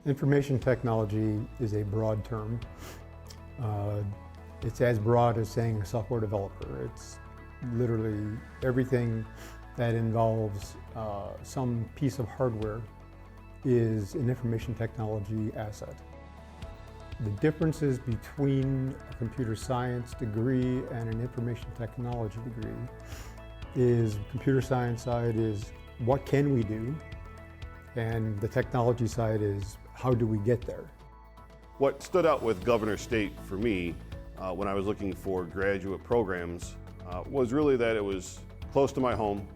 Information technology is a broad term. It's as broad as saying a software developer. It's literally everything that involves some piece of hardware is an information technology asset. The differences between a computer science degree and an information technology degree is computer science side is what can we do, and the technology side is how do we get there. What stood out with Governor State for me when I was looking for graduate programs was really that it was close to my home,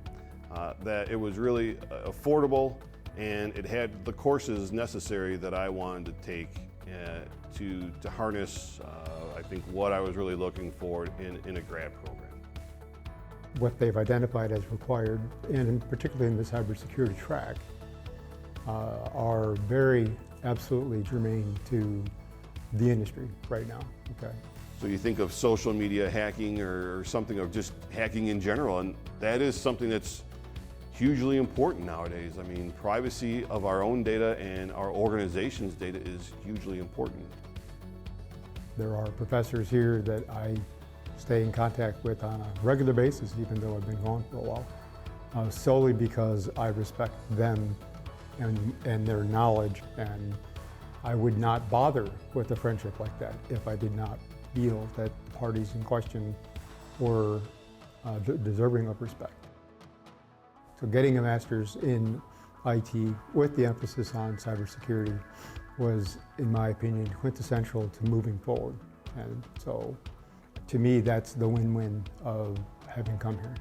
that it was really affordable, and it had the courses necessary that I wanted to take to harness, I think, what I was really looking for in a grad program. What they've identified as required, and particularly in the cybersecurity track, are very absolutely germane to the industry right now. Okay. So you think of social media hacking or something of just hacking in general, and that is something that's hugely important nowadays. I mean, privacy of our own data and our organization's data is hugely important. There are professors here that I stay in contact with on a regular basis, even though I've been gone for a while, solely because I respect them and their knowledge, and I would not bother with a friendship like that if I did not feel that the parties in question were deserving of respect. So getting a master's in IT with the emphasis on cybersecurity was, in my opinion, quintessential to moving forward. And so, to me, that's the win-win of having come here.